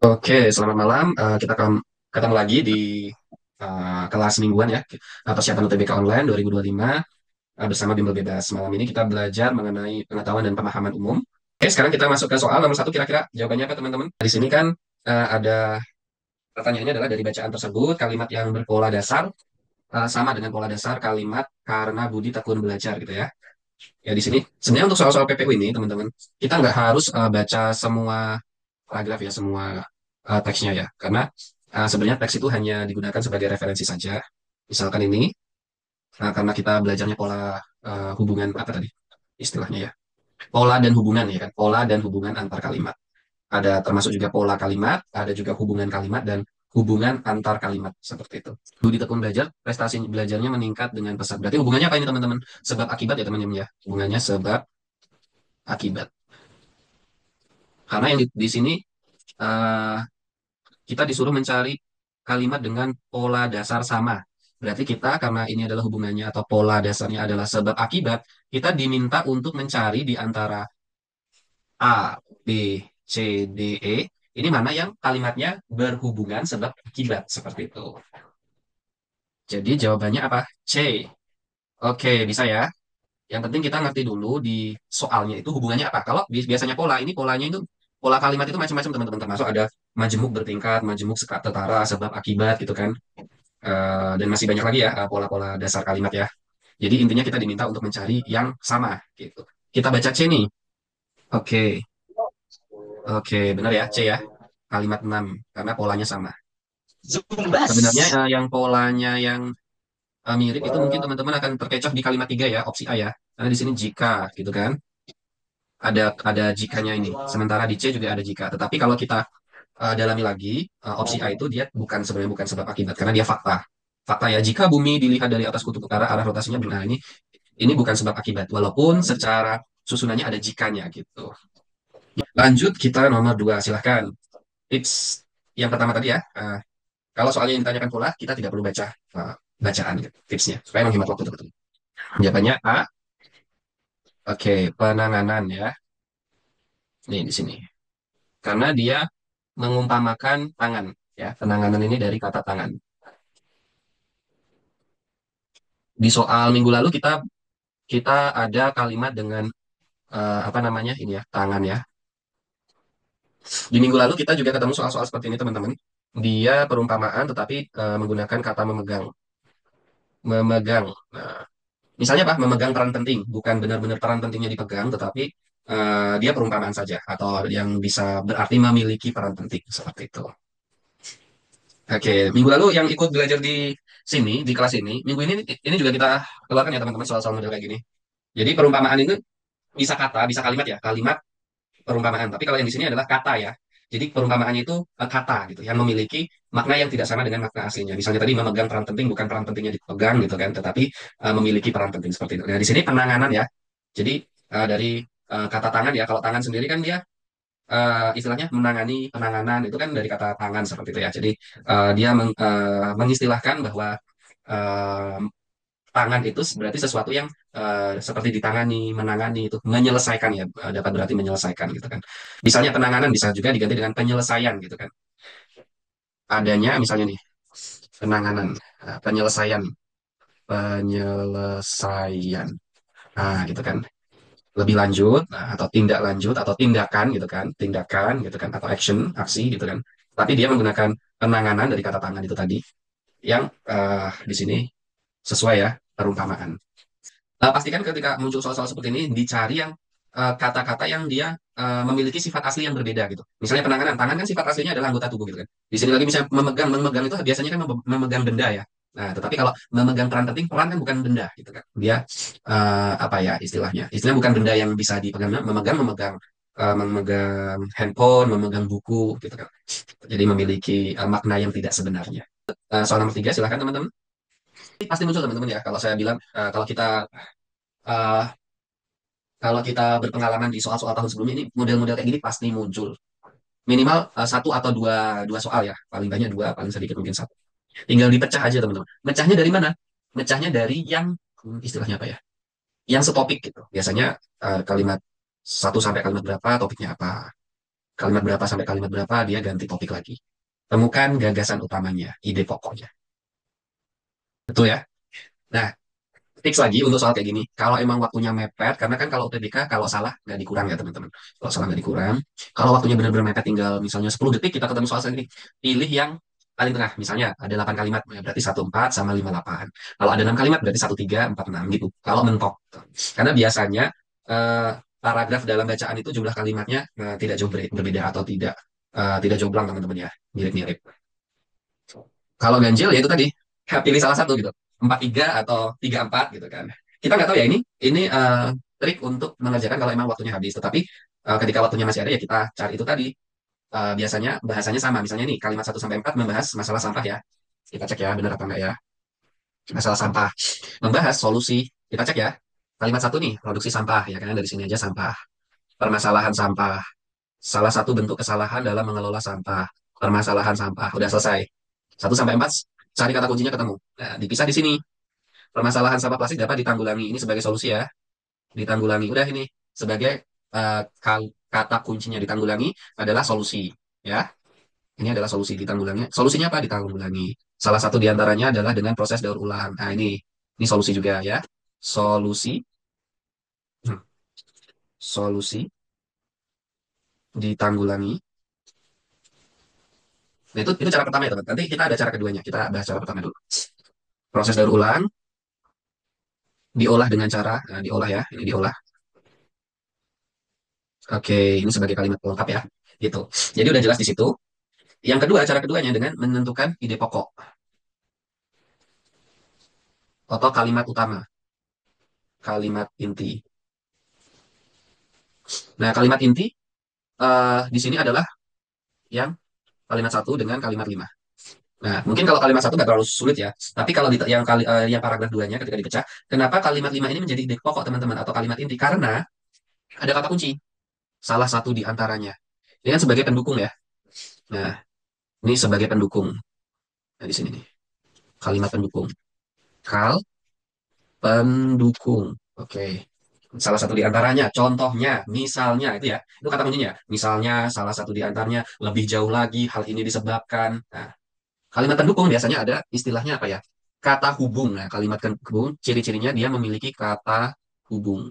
Oke, selamat malam. Kita ketemu lagi di kelas mingguan ya, persiapan UTBK online 2025 bersama Bimbel Bebas. Malam ini kita belajar mengenai pengetahuan dan pemahaman umum. Oke, sekarang kita masuk ke soal nomor satu. Kira-kira jawabannya apa, teman-teman? Di sini kan ada pertanyaannya adalah dari bacaan tersebut, kalimat yang berpola dasar sama dengan pola dasar kalimat karena Budi tekun belajar gitu ya. Ya di sini sebenarnya untuk soal-soal PPU ini, teman-teman, kita nggak harus baca semua paragraf ya, semua teksnya ya. Karena sebenarnya teks itu hanya digunakan sebagai referensi saja. Misalkan ini, karena kita belajarnya pola hubungan apa tadi istilahnya ya. Pola dan hubungan ya kan. Pola dan hubungan antar kalimat. Ada termasuk juga pola kalimat, ada juga hubungan kalimat dan hubungan antar kalimat seperti itu. Budi tekun belajar, prestasi belajarnya meningkat dengan pesat. Berarti hubungannya apa ini teman-teman? Sebab akibat ya teman-teman ya. Hubungannya sebab akibat. Karena yang di sini eh, kita disuruh mencari kalimat dengan pola dasar sama. Berarti kita, karena ini adalah hubungannya atau pola dasarnya adalah sebab akibat, kita diminta untuk mencari di antara A, B, C, D, E, ini mana yang kalimatnya berhubungan sebab akibat, seperti itu. Jadi jawabannya apa? C. Oke, bisa ya. Yang penting kita ngerti dulu di soalnya itu hubungannya apa. Kalau biasanya pola, ini polanya itu, pola kalimat itu macam-macam teman-teman. Termasuk ada majemuk bertingkat, majemuk sekat tetara, sebab akibat gitu kan. Dan masih banyak lagi ya pola-pola dasar kalimat ya. Jadi intinya kita diminta untuk mencari yang sama gitu. Kita baca C nih. Oke, oke, benar ya C ya. Kalimat 6 karena polanya sama. Sebenarnya Zumbas. yang polanya yang mirip itu mungkin teman-teman akan terkecoh di kalimat 3 ya, opsi A ya. Karena di sini jika gitu kan. Ada jikanya ini. Sementara di C juga ada jika. Tetapi kalau kita dalami lagi, opsi A itu dia sebenarnya bukan sebab akibat karena dia fakta. Fakta ya, jika bumi dilihat dari atas kutub utara, arah rotasinya benar. Ini bukan sebab akibat, walaupun secara susunannya ada jikanya gitu. Lanjut kita nomor dua, silahkan. Tips yang pertama tadi ya, kalau soalnya yang ditanyakan pula, kita tidak perlu baca bacaan gitu, tipsnya, supaya menghemat waktu betul. Jawabannya A, oke, penanganan ya, nih di sini. Karena dia mengumpamakan tangan, ya, penanganan ini dari kata tangan. Di soal minggu lalu kita kita ada kalimat dengan apa namanya ini ya, tangan ya. Di minggu lalu kita juga ketemu soal-soal seperti ini, teman-teman. Dia perumpamaan tetapi menggunakan kata memegang. Memegang. Nah, misalnya apa? Memegang peran penting. Bukan benar-benar peran pentingnya dipegang, tetapi dia perumpamaan saja. Atau yang bisa berarti memiliki peran penting. Seperti itu. Oke, minggu lalu yang ikut belajar di sini, di kelas minggu ini juga kita keluarkan ya teman-teman soal-soal model kayak gini. Jadi perumpamaan ini bisa kata, bisa kalimat ya, kalimat perumpamaan. Tapi kalau yang di sini adalah kata ya. Jadi perumpamaannya itu kata gitu yang memiliki makna yang tidak sama dengan makna aslinya. Misalnya tadi memegang peran penting bukan peran pentingnya dipegang gitu kan, tetapi memiliki peran penting seperti itu. Nah, di sini penanganan ya. Jadi dari kata tangan ya, kalau tangan sendiri kan dia istilahnya menangani penanganan itu kan dari kata tangan seperti itu ya. Jadi dia mengistilahkan bahwa eh, tangan itu berarti sesuatu yang seperti ditangani, menangani itu, menyelesaikan ya, dapat berarti menyelesaikan gitu kan. Misalnya penanganan bisa juga diganti dengan penyelesaian gitu kan. Adanya misalnya nih, penanganan, penyelesaian, penyelesaian. Nah, gitu kan. Lebih lanjut, atau tindak lanjut, atau tindakan gitu kan, tindakan gitu kan, atau action, aksi gitu kan. Tapi dia menggunakan penanganan dari kata tangan itu tadi, yang di sini sesuai ya, perumpamaan. Pastikan ketika muncul soal-soal seperti ini dicari yang kata-kata yang dia memiliki sifat asli yang berbeda gitu. Misalnya penanganan, tangan kan sifat aslinya adalah anggota tubuh gitu kan. Di sini lagi misalnya memegang itu biasanya kan memegang benda ya. Nah, tetapi kalau memegang peran penting, peran kan bukan benda gitu kan. Dia apa ya istilahnya? Istilahnya bukan benda yang bisa dipegang, memegang handphone, memegang buku gitu kan. Jadi memiliki makna yang tidak sebenarnya. Soal nomor tiga, silahkan teman-teman. Pasti muncul teman-teman ya. Kalau saya bilang, uh, kalau kita berpengalaman di soal-soal tahun sebelumnya ini model-model kayak gini pasti muncul. Minimal satu atau dua soal ya, paling banyak dua, paling sedikit mungkin satu. Tinggal dipecah aja teman-teman. Mecahnya dari mana? Mecahnya dari yang istilahnya apa ya? Yang setopik gitu. Biasanya kalimat satu sampai kalimat berapa, topiknya apa. Kalimat berapa sampai kalimat berapa dia ganti topik lagi. Temukan gagasan utamanya, ide pokoknya. Betul ya? Nah, tips lagi untuk soal kayak gini. Kalau emang waktunya mepet, karena kan kalau UTBK kalau salah nggak dikurang ya teman-teman. Kalau salah nggak dikurang. Kalau waktunya benar-benar mepet tinggal misalnya 10 detik kita ketemu soal segini. Pilih yang paling tengah. Misalnya ada 8 kalimat, ya berarti 14 sama 58. Kalau ada 6 kalimat berarti 13, 46 gitu. Kalau mentok. Karena biasanya eh, paragraf dalam bacaan itu jumlah kalimatnya tidak jauh berbeda atau tidak jomplang teman-teman ya. Mirip-mirip. Kalau ganjil ya itu tadi, ya pilih salah satu gitu. 43 atau 34 gitu kan. Kita nggak tahu ya ini trik untuk mengerjakan kalau emang waktunya habis. Tetapi ketika waktunya masih ada ya kita cari itu tadi. Biasanya bahasanya sama. Misalnya nih kalimat 1 sampai 4 membahas masalah sampah ya. Kita cek ya benar apa enggak ya. Masalah sampah. Membahas solusi. Kita cek ya. Kalimat satu nih, produksi sampah ya kan dari sini aja sampah. Permasalahan sampah. Salah satu bentuk kesalahan dalam mengelola sampah. Permasalahan sampah. Udah selesai. 1 sampai 4 cari kata kuncinya ketemu. Nah, dipisah di sini. Permasalahan sampah plastik dapat ditanggulangi. Ini sebagai solusi ya. Ditanggulangi. Udah ini sebagai kata kuncinya ditanggulangi adalah solusi. Ya, ini adalah solusi ditanggulangi. Solusinya apa? Ditanggulangi. Salah satu diantaranya adalah dengan proses daur ulang. Nah, ini solusi juga ya. Solusi, hmm, solusi ditanggulangi. Nah, itu cara pertama ya, teman. Nanti kita ada cara keduanya. Kita bahas cara pertama dulu. Proses daur ulang, diolah dengan cara, nah, diolah ya, ini diolah. Oke, ini sebagai kalimat pelengkap ya. Gitu. Jadi udah jelas di situ. Yang kedua, cara keduanya dengan menentukan ide pokok atau kalimat utama, kalimat inti. Nah, kalimat inti di sini adalah yang kalimat satu dengan kalimat lima. Nah, mungkin kalau kalimat satu nggak terlalu sulit ya. Tapi kalau yang paragraf duanya ketika dipecah, kenapa kalimat lima ini menjadi ide pokok teman-teman atau kalimat inti? Karena ada kata kunci, salah satu di antaranya. Ini kan sebagai pendukung ya. Nah, ini sebagai pendukung. Nah, di sini nih, kalimat pendukung. Kal pendukung. Oke. Salah satu di antaranya, contohnya, misalnya itu ya, itu kata kuncinya. Misalnya, salah satu di antaranya, lebih jauh lagi, hal ini disebabkan. Nah, kalimat pendukung biasanya ada istilahnya apa ya? Kata hubung. Nah, kalimat pendukung, ciri-cirinya dia memiliki kata hubung.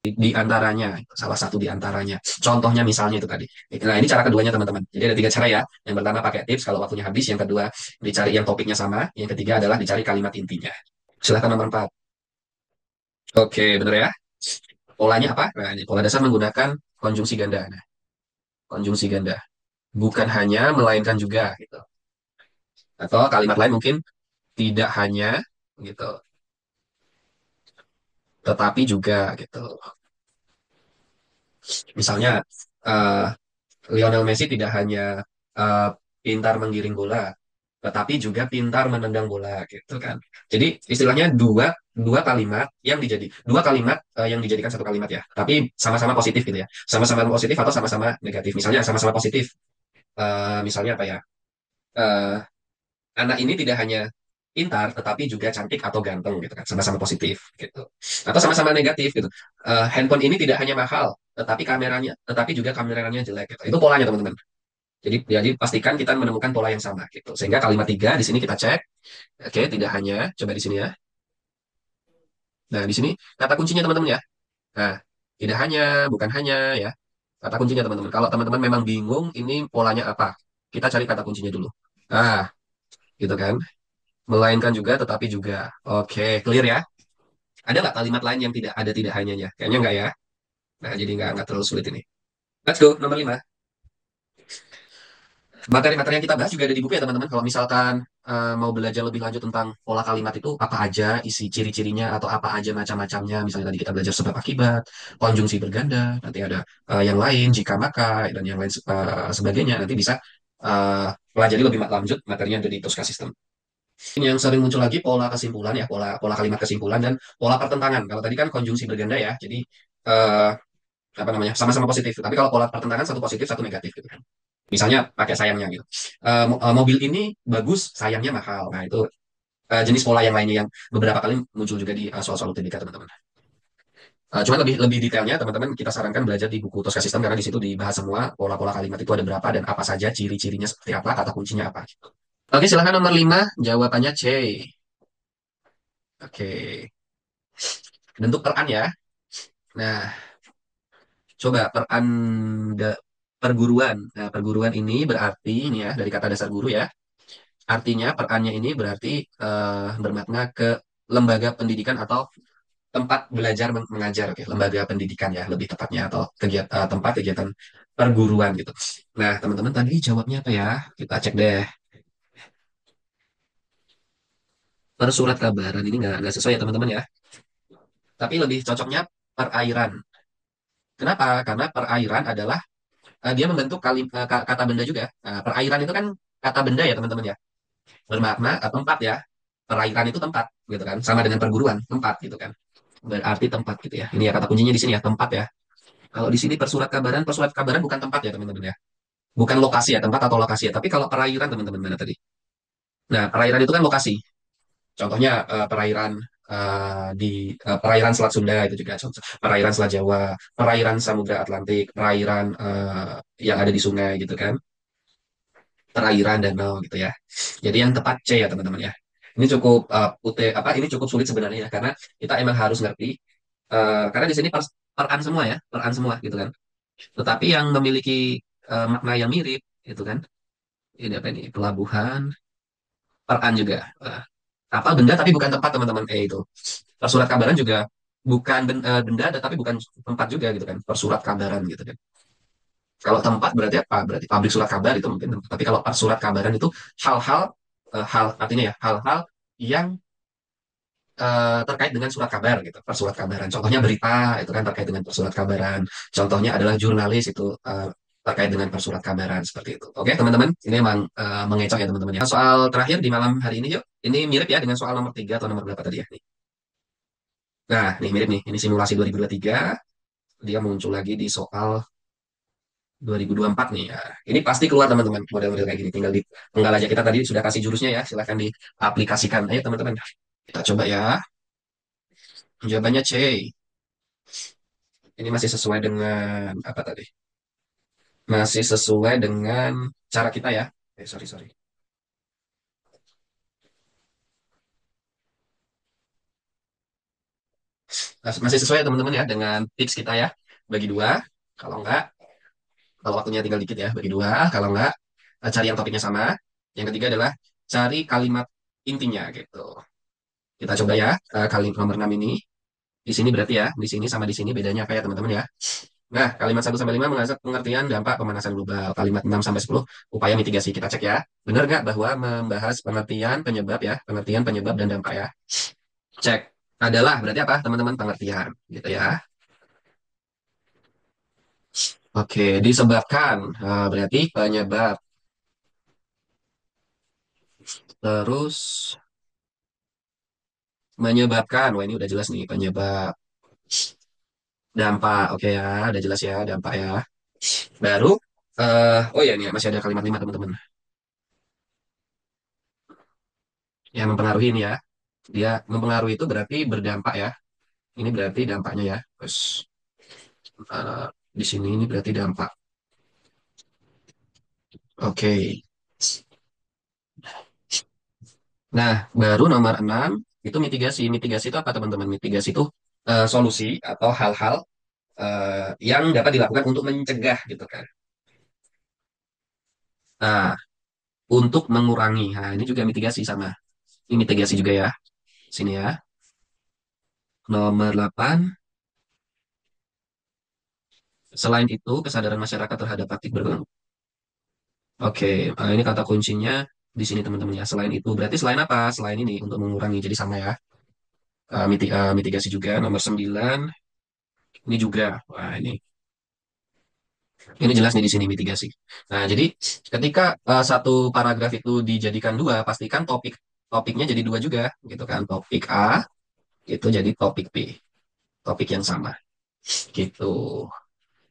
Di antaranya, salah satu di antaranya. Contohnya misalnya itu tadi. Nah, ini cara keduanya teman-teman. Jadi ada 3 cara ya. Yang pertama pakai tips kalau waktunya habis. Yang kedua, dicari yang topiknya sama. Yang ketiga adalah dicari kalimat intinya. Silahkan nomor 4. Oke, bener ya. Polanya apa? Nah, ini pola dasar menggunakan konjungsi ganda. Nah, konjungsi ganda. Bukan hanya, melainkan juga gitu. Atau kalimat lain mungkin tidak hanya gitu, tetapi juga gitu. Misalnya eh, Lionel Messi tidak hanya eh, pintar menggiring bola, tetapi juga pintar menendang bola gitu kan. Jadi istilahnya dua kalimat yang dijadikan satu kalimat ya, tapi sama-sama positif gitu ya. Sama-sama positif atau sama-sama negatif. Misalnya sama-sama positif. Misalnya apa ya? Eh, anak ini tidak hanya pintar tetapi juga cantik atau ganteng gitu kan, sama-sama positif gitu, atau sama-sama negatif gitu. Handphone ini tidak hanya mahal tetapi juga kameranya jelek gitu. Itu polanya teman-teman. Jadi pastikan kita menemukan pola yang sama gitu, sehingga kalimat tiga di sini kita cek. Oke, tidak hanya, coba di sini ya. Nah, di sini kata kuncinya teman-teman ya. Nah, tidak hanya, bukan hanya ya, kata kuncinya teman-teman. Kalau teman-teman memang bingung ini polanya apa, kita cari kata kuncinya dulu. Nah, gitu kan. Melainkan juga, tetapi juga. Oke, clear ya. Ada nggak kalimat lain yang tidak hanyanya? Kayaknya nggak ya. Nah, jadi nggak terlalu sulit ini. Let's go, nomor 5. Materi-materi yang kita bahas juga ada di buku ya teman-teman. Kalau misalkan mau belajar lebih lanjut tentang pola kalimat itu, apa aja isi ciri-cirinya atau apa aja macam-macamnya. Misalnya tadi kita belajar sebab akibat, konjungsi berganda, nanti ada yang lain, jika maka, dan yang lain sebagainya. Nanti bisa pelajari lebih lanjut materinya dari Tosca System. Ini yang sering muncul lagi pola kesimpulan ya, pola pola kalimat kesimpulan dan pola pertentangan. Kalau tadi kan konjungsi berganda ya, jadi eh, apa namanya sama-sama positif. Tapi kalau pola pertentangan satu positif satu negatif gitu kan. Misalnya pakai sayangnya gitu. Mobil ini bagus, sayangnya mahal. Nah itu jenis pola yang lainnya yang beberapa kali muncul juga di soal-soal UTBK teman-teman. Cuma lebih lebih detailnya teman-teman kita sarankan belajar di buku Tosca System karena di situ dibahas semua pola-pola kalimat itu ada berapa dan apa saja ciri-cirinya seperti apa, kata kuncinya apa. Oke, silahkan nomor 5 jawabannya C. Oke, bentuk peran ya. Nah, coba peran perguruan. Nah, perguruan ini berarti ini ya dari kata dasar guru ya. Artinya perannya ini berarti bermakna ke lembaga pendidikan atau tempat belajar mengajar, oke, lembaga pendidikan ya lebih tepatnya atau kegiatan tempat kegiatan perguruan gitu. Nah, teman-teman tadi jawabnya apa ya? Kita cek deh. Persurat kabaran ini nggak sesuai ya teman-teman ya. Tapi lebih cocoknya perairan. Kenapa? Karena perairan adalah dia membentuk kata benda juga. Nah, perairan itu kan kata benda ya teman-teman ya. Bermakna tempat ya. Perairan itu tempat gitu kan. Sama dengan perguruan, tempat gitu kan. Berarti tempat gitu ya. Ini ya kata kuncinya di sini ya, tempat ya. Kalau di sini persurat kabaran bukan tempat ya teman-teman ya. Bukan lokasi ya, tempat atau lokasi ya. Tapi kalau perairan teman-teman mana tadi? Nah, perairan itu kan lokasi. Contohnya perairan perairan Selat Sunda itu juga contoh. Perairan Selat Jawa, perairan Samudra Atlantik, perairan yang ada di sungai gitu kan. Perairan danau gitu ya. Jadi yang tepat C ya teman-teman ya. Ini cukup ini cukup sulit sebenarnya ya karena kita emang harus ngerti karena di sini peran semua ya, peran semua gitu kan. Tetapi yang memiliki makna yang mirip itu kan. Ini apa ini? Pelabuhan, peran juga. Kapal benda tapi bukan tempat teman-teman. Itu. Persurat kabaran juga bukan benda tapi bukan tempat juga gitu kan. Persurat kabaran gitu kan. Kalau tempat berarti apa? Berarti pabrik surat kabar itu mungkin. Tapi kalau surat kabaran itu hal-hal hal artinya ya hal-hal yang terkait dengan surat kabar gitu. Persurat kabaran. Contohnya berita itu kan terkait dengan persurat kabaran. Contohnya adalah jurnalis itu terkait dengan persurat kabaran seperti itu. Oke, teman-teman, ini memang mengecoh ya teman-teman ya. Soal terakhir di malam hari ini yuk. Ini mirip ya dengan soal nomor 3 atau nomor berapa tadi ya? Nih. Nah, nih mirip nih. Ini simulasi 2023. Dia muncul lagi di soal 2024 nih ya. Ini pasti keluar teman-teman model-model kayak gini. Tinggal aja kita tadi sudah kasih jurusnya ya. Silahkan diaplikasikan. Ayo teman-teman. Kita coba ya. Jawabannya C. Ini masih sesuai dengan apa tadi? Masih sesuai dengan cara kita ya. Sorry, sorry. Masih sesuai ya teman-teman ya dengan tips kita ya. Bagi dua. Kalau enggak, kalau waktunya tinggal dikit ya. Bagi dua. Kalau enggak, cari yang topiknya sama. Yang ketiga adalah cari kalimat intinya gitu. Kita coba ya kalimat nomor 6 ini. Di sini berarti ya, di sini sama di sini bedanya apa ya teman-teman ya. Nah, kalimat 1 sampai 5 mengasah pengertian dampak pemanasan global. Kalimat 6 sampai 10 upaya mitigasi. Kita cek ya. Benar nggak bahwa membahas pengertian penyebab ya, pengertian penyebab dan dampak ya. Cek. Adalah berarti apa teman-teman pengertian gitu ya. Oke, disebabkan. Berarti penyebab. Terus menyebabkan. Wah, ini udah jelas nih penyebab. Dampak. Oke ya, udah jelas ya dampak ya. Baru oh ya ini masih ada kalimat 5 teman-teman. Yang mempengaruhi ini ya. Dia mempengaruhi itu berarti berdampak ya. Ini berarti dampaknya ya. Terus di sini ini berarti dampak. Oke. Nah, baru nomor 6 itu mitigasi. Mitigasi itu apa teman-teman? Mitigasi itu solusi atau hal-hal yang dapat dilakukan untuk mencegah gitu kan. Nah, untuk mengurangi. Nah, ini juga mitigasi sama. Ini mitigasi juga ya. Sini ya. Nomor 8. Selain itu, kesadaran masyarakat terhadap praktik berkembang. Oke, ini kata kuncinya di sini teman-teman ya. Selain itu, berarti selain apa? Selain ini untuk mengurangi. Jadi sama ya. Mitigasi juga. Nomor 9. Ini juga. Wah, ini jelas nih di sini mitigasi. Nah, jadi ketika satu paragraf itu dijadikan dua, pastikan topiknya jadi dua juga, gitu kan? Topik A itu jadi topik B, topik yang sama, gitu.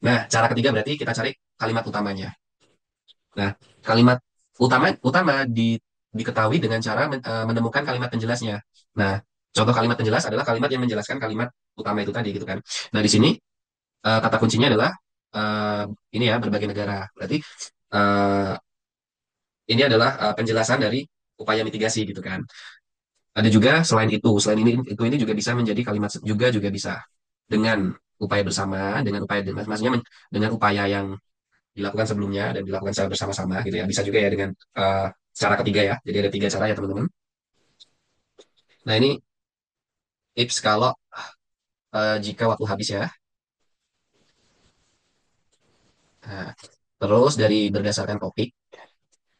Nah, cara ketiga berarti kita cari kalimat utamanya. Nah, kalimat utama utama diketahui dengan cara menemukan kalimat penjelasnya. Nah, Contoh kalimat penjelas adalah kalimat yang menjelaskan kalimat utama itu tadi gitu kan. Nah, di sini kata kuncinya adalah eh, ini ya berbagai negara. Berarti eh, ini adalah penjelasan dari upaya mitigasi gitu kan. Ada juga selain ini juga bisa menjadi kalimat juga juga bisa dengan upaya bersama, dengan upaya maksudnya dengan upaya yang dilakukan sebelumnya dan dilakukan secara bersama-sama gitu ya. Bisa juga ya dengan cara ketiga ya. Jadi ada tiga cara ya teman-teman. Nah ini tips kalau jika waktu habis ya. Nah, terus dari berdasarkan topik,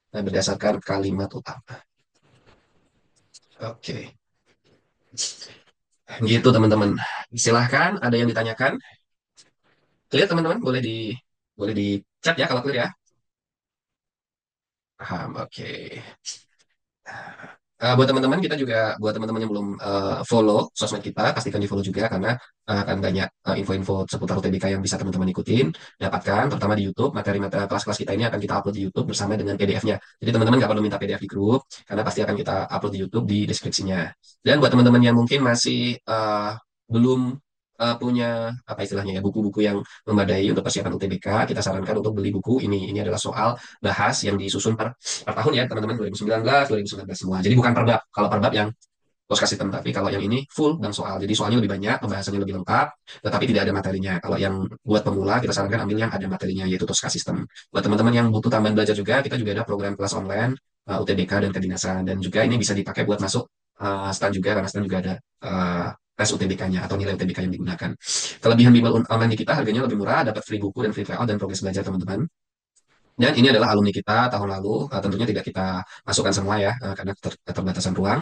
berdasarkan kalimat utama. Oke, gitu teman-teman. Silahkan ada yang ditanyakan. Clear teman-teman, boleh di chat ya kalau clear ya. Paham, oke. Buat teman-teman kita juga buat teman-teman yang belum follow sosmed kita pastikan di follow juga karena akan banyak info-info seputar UTBK yang bisa teman-teman ikutin dapatkan terutama di YouTube materi-materi kelas-kelas kita ini akan kita upload di YouTube bersama dengan PDF-nya jadi teman-teman nggak perlu minta PDF di grup karena pasti akan kita upload di YouTube di deskripsinya dan buat teman-teman yang mungkin masih belum punya apa istilahnya ya buku-buku yang memadai untuk persiapan UTBK kita sarankan untuk beli buku ini adalah soal bahas yang disusun per tahun ya teman-teman 2019 semua. Jadi bukan per bab. Kalau per bab yang Tosca System, tapi kalau yang ini full dan soal. Jadi soalnya lebih banyak, pembahasannya lebih lengkap, tetapi tidak ada materinya. Kalau yang buat pemula kita sarankan ambil yang ada materinya yaitu Tosca System. Buat teman-teman yang butuh tambahan belajar juga, kita juga ada program kelas online UTBK dan kedinasan dan juga ini bisa dipakai buat masuk STAN juga karena STAN juga ada tes UTBK-nya atau nilai UTBK yang digunakan. Kelebihan bimbel online di kita harganya lebih murah, dapat free buku dan free trial dan progres belajar teman-teman. Dan ini adalah alumni kita tahun lalu, tentunya tidak kita masukkan semua ya, karena keterbatasan ruang.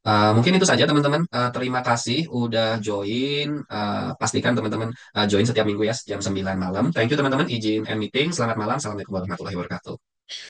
Mungkin itu saja teman-teman. Terima kasih udah join. Pastikan teman-teman join setiap minggu ya jam 9 malam. Thank you teman-teman. Izin end meeting. Selamat malam. Assalamualaikum warahmatullahi wabarakatuh.